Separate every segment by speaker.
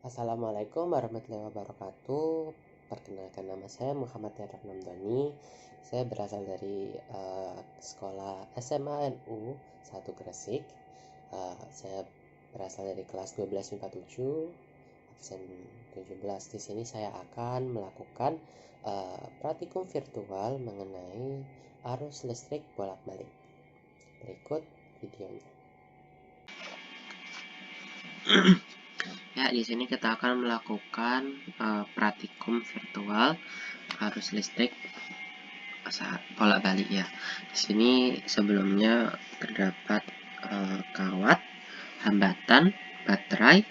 Speaker 1: Assalamualaikum warahmatullahi wabarakatuh. Perkenalkan, nama saya Muhammad Yadrak Namdani. Saya berasal dari sekolah SMA NU 1 Gresik. Saya berasal dari kelas 12 MIPA 7, absen 17. Di sini saya akan melakukan praktikum virtual mengenai arus listrik bolak-balik. Berikut videonya. Ya, di sini kita akan melakukan praktikum virtual arus listrik saat bolak-balik ya. Di sini sebelumnya terdapat kawat, hambatan, baterai,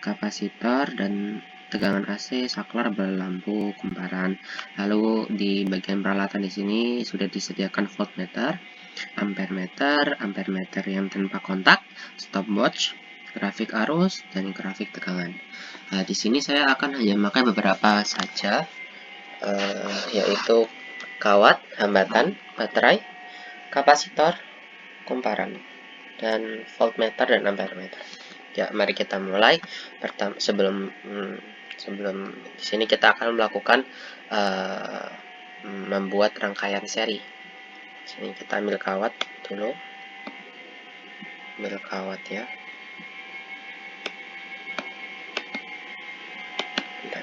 Speaker 1: kapasitor, dan tegangan AC, saklar, bola lampu, kumparan. Lalu di bagian peralatan di sini sudah disediakan voltmeter, ampermeter yang tanpa kontak, stopwatch, grafik arus, dan grafik tegangan. Di sini saya akan hanya memakai beberapa saja, yaitu kawat, hambatan, baterai, kapasitor, kumparan, dan voltmeter dan ampermeter. Ya, mari kita mulai. Sebelum di sini kita akan melakukan membuat rangkaian seri. Di sini kita ambil kawat dulu, ambil kawat ya. Bentar.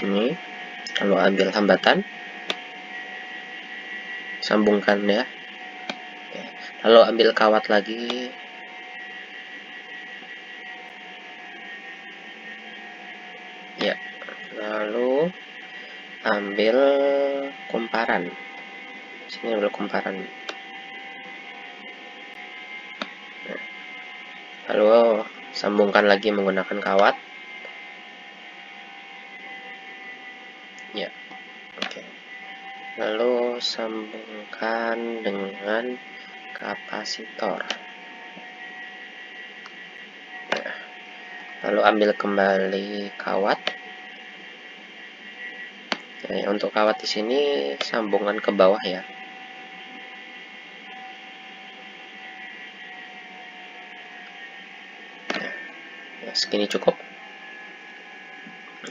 Speaker 1: Ini, lalu ambil hambatan, sambungkan ya. Lalu ambil kawat lagi, ya. Lalu ambil kumparan. Sini ambil kumparan. Lalu sambungkan lagi menggunakan kawat. Ya, oke. Lalu sambungkan dengan kapasitor. Nah, lalu ambil kembali kawat. Nah, untuk kawat di sini sambungan ke bawah ya. Nah, segini cukup.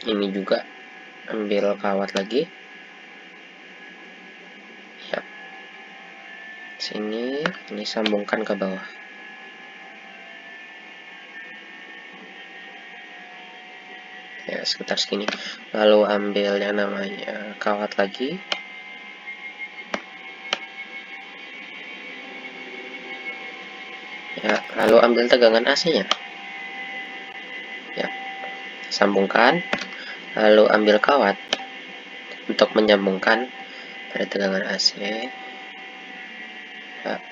Speaker 1: Ini juga ambil kawat lagi. Ya. Sini, ini sambungkan ke bawah. Ya, sekitar segini. Lalu ambil yang namanya kawat lagi. Ya, lalu ambil tegangan AC-nya. Ya, sambungkan. Lalu ambil kawat untuk menyambungkan pada tegangan AC. Ya,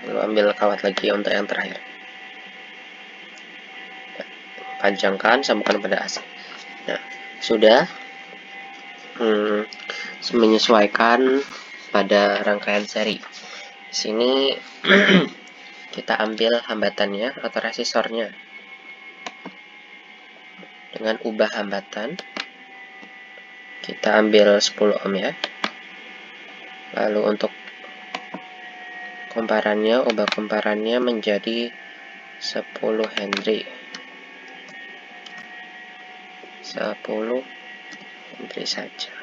Speaker 1: lalu ambil kawat lagi untuk yang terakhir. Ya, panjangkan, sambungkan pada AC. Nah, sudah menyesuaikan pada rangkaian seri. Di sini kita ambil hambatannya atau resistornya dengan ubah hambatan. Kita ambil 10 ohm ya. Lalu untuk kumparannya, ubah kumparannya menjadi 10 Henry. 10 Henry saja.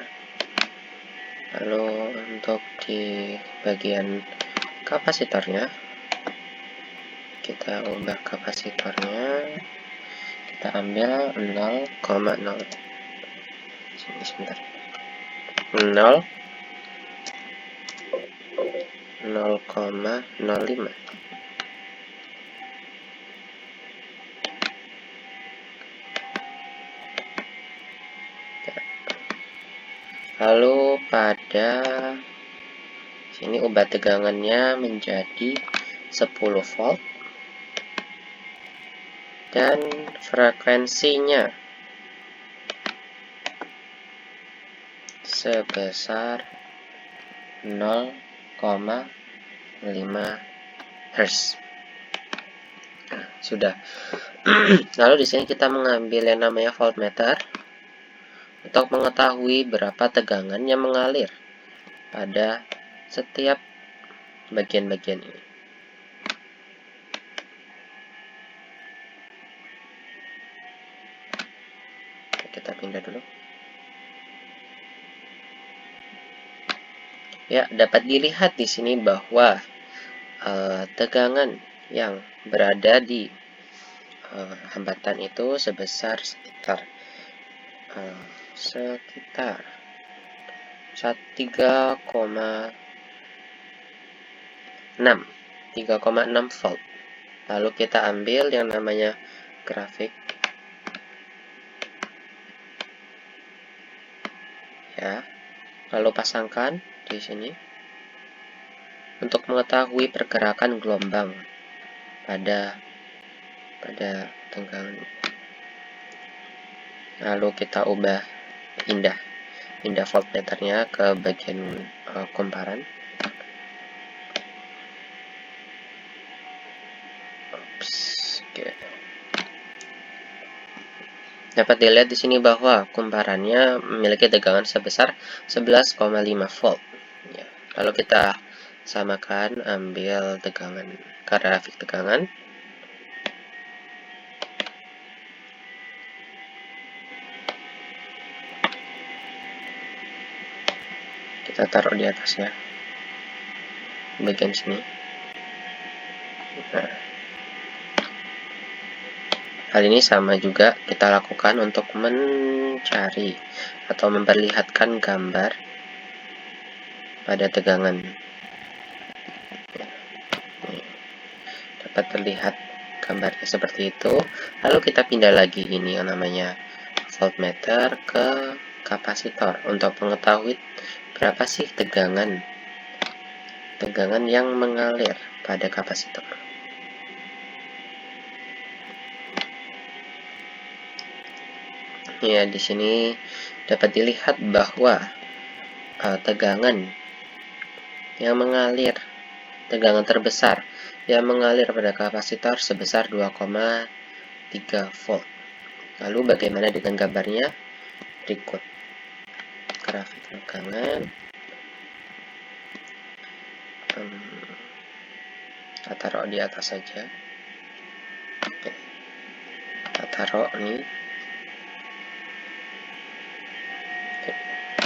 Speaker 1: Lalu untuk di bagian kapasitornya, kita ubah kapasitornya, kita ambil 0,0. Sini sebentar. 0,05. Lalu pada sini ubah tegangannya menjadi 10 volt dan frekuensinya sebesar 0,5 Hz. Sudah. Lalu di sini kita mengambil yang namanya voltmeter untuk mengetahui berapa tegangan yang mengalir pada setiap bagian-bagian ini. Kita pindah dulu. Ya, dapat dilihat di sini bahwa tegangan yang berada di hambatan itu sebesar sekitar 3,6 volt. Lalu kita ambil yang namanya grafik, ya, lalu pasangkan di sini untuk mengetahui pergerakan gelombang pada tegangan. Lalu kita pindah voltmeternya ke bagian kumparan. Oke. Dapat dilihat di sini bahwa kumparannya memiliki tegangan sebesar 11,5 volt. Ya. Lalu kita samakan, ambil tegangan, grafik tegangan. Kita taruh di atasnya, bagian sini. Nah, hal ini sama juga kita lakukan untuk mencari atau memperlihatkan gambar pada tegangan. Dapat terlihat gambarnya seperti itu. Lalu kita pindah lagi ini yang namanya voltmeter ke kapasitor untuk mengetahui berapa sih tegangan yang mengalir pada kapasitor. Ya, di sini dapat dilihat bahwa tegangan yang mengalir, tegangan terbesar yang mengalir pada kapasitor sebesar 2,3 volt. Lalu bagaimana dengan gambarnya? Berikut grafik tegangan. Kita taruh di atas saja. Oke. Kita taruh nih.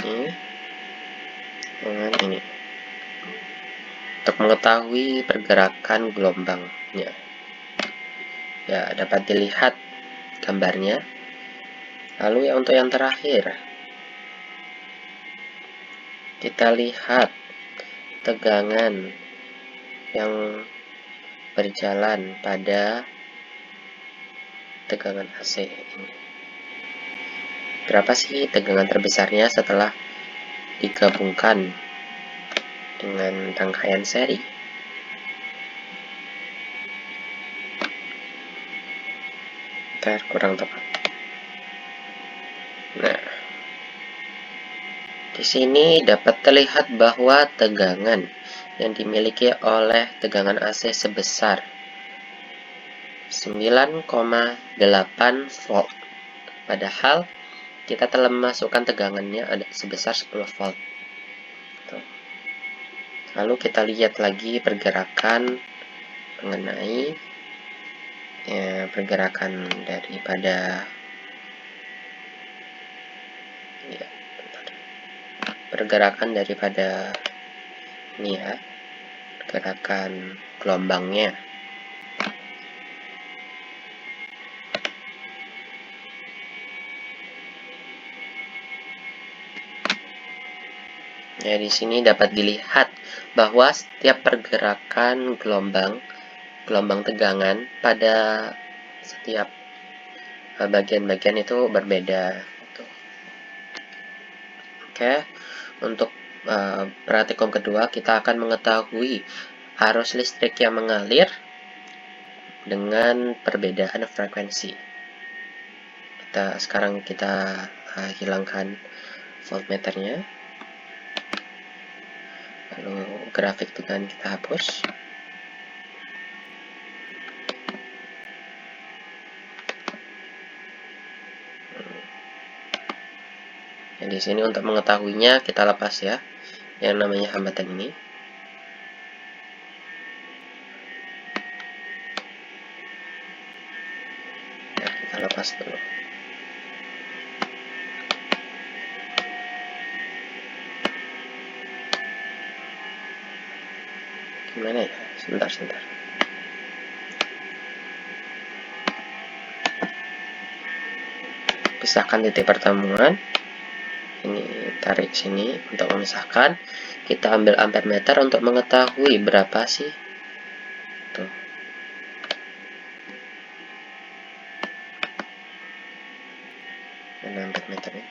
Speaker 1: Ini dengan ini untuk mengetahui pergerakan gelombangnya. Ya, dapat dilihat gambarnya. Lalu ya, untuk yang terakhir kita lihat tegangan yang berjalan pada tegangan AC ini. Berapa sih tegangan terbesarnya setelah digabungkan dengan rangkaian seri? Kurang tepat. Nah, di sini dapat terlihat bahwa tegangan yang dimiliki oleh tegangan AC sebesar 9,8 volt. Padahal kita telah memasukkan tegangannya ada sebesar 10 volt. Lalu kita lihat lagi pergerakan mengenai pergerakan daripada ini ya, pergerakan gelombangnya. Ya, di sini dapat dilihat bahwa setiap pergerakan gelombang tegangan pada setiap bagian-bagian itu berbeda. Oke, untuk praktikum kedua kita akan mengetahui arus listrik yang mengalir dengan perbedaan frekuensi. Sekarang kita hilangkan voltmeternya. Lalu grafik tegangan kita hapus. Nah, di sini untuk mengetahuinya kita lepas ya, yang namanya hambatan ini. nafas dulu. Gimana ya? Sebentar. Pisahkan titik pertemuan. Ini tarik sini untuk memisahkan. Kita ambil ampere meter untuk mengetahui berapa sih. Tuh. Mana ampere meternya?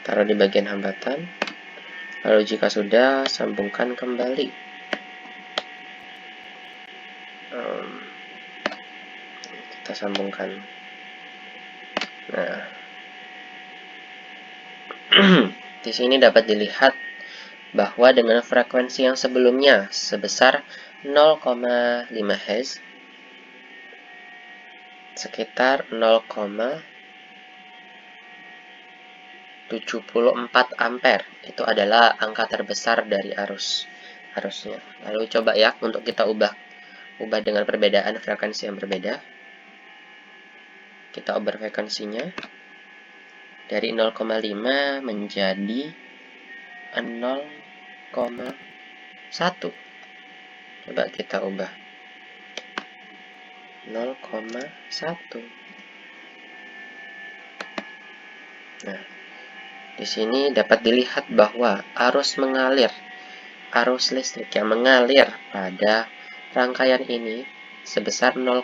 Speaker 1: Taruh di bagian hambatan. Lalu jika sudah, sambungkan kembali. Kita sambungkan. Nah, di sini dapat dilihat bahwa dengan frekuensi yang sebelumnya sebesar 0,5 Hz, sekitar 0,74 ampere itu adalah angka terbesar dari arusnya. Lalu coba ya untuk kita ubah dengan perbedaan frekuensi yang berbeda. Kita ubah frekuensinya dari 0,5 menjadi 0,1. Coba kita ubah 0,1. Nah, di sini dapat dilihat bahwa arus listrik yang mengalir pada rangkaian ini sebesar 0,7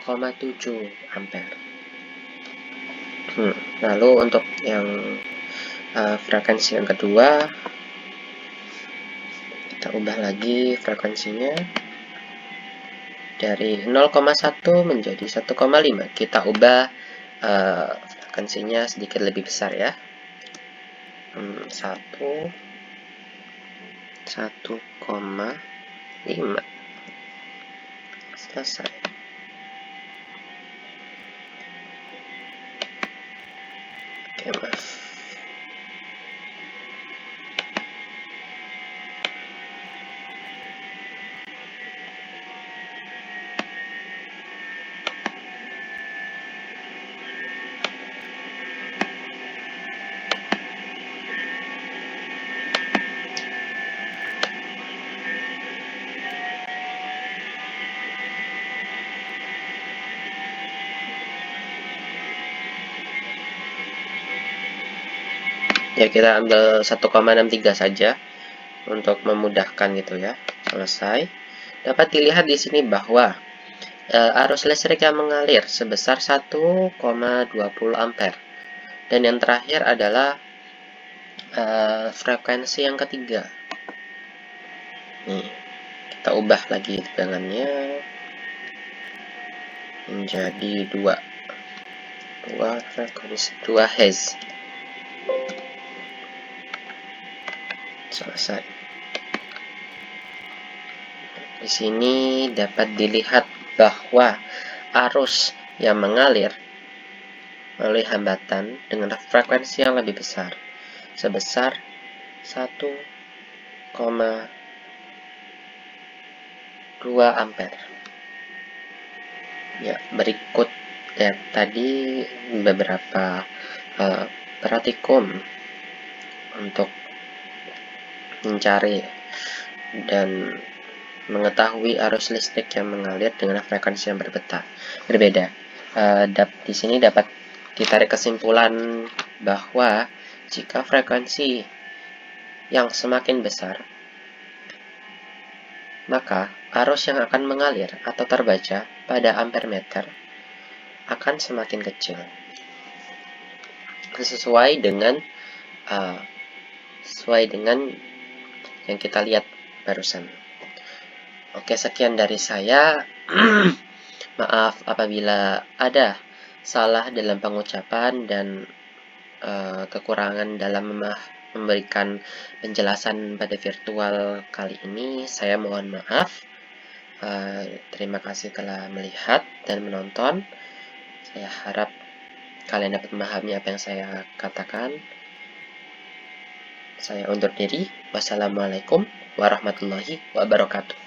Speaker 1: ampere. Lalu untuk yang frekuensi yang kedua, kita ubah lagi frekuensinya dari 0,1 menjadi 1,5. Kita ubah frekuensinya sedikit lebih besar ya. 1,5. Selesai. Oke, maaf. Ya, kita ambil 1,63 saja untuk memudahkan gitu ya. Selesai. Dapat dilihat di sini bahwa arus listrik yang mengalir sebesar 1,20 ampere. Dan yang terakhir adalah frekuensi yang ketiga. Nih, kita ubah lagi tegangannya menjadi 2 frekuensi 2 Hz. Selesai. Di sini dapat dilihat bahwa arus yang mengalir melalui hambatan dengan frekuensi yang lebih besar sebesar 1,2 ampere. Ya, berikut ya tadi beberapa praktikum untuk mencari dan mengetahui arus listrik yang mengalir dengan frekuensi yang berbeda. Di sini dapat ditarik kesimpulan bahwa jika frekuensi yang semakin besar, maka arus yang akan mengalir atau terbaca pada ampere meter akan semakin kecil, sesuai dengan yang kita lihat barusan. Oke, sekian dari saya. Maaf apabila ada salah dalam pengucapan dan kekurangan dalam memberikan penjelasan pada virtual kali ini. Saya mohon maaf. Terima kasih telah melihat dan menonton. Saya harap kalian dapat memahami apa yang saya katakan. Saya undur diri. Wassalamualaikum warahmatullahi wabarakatuh.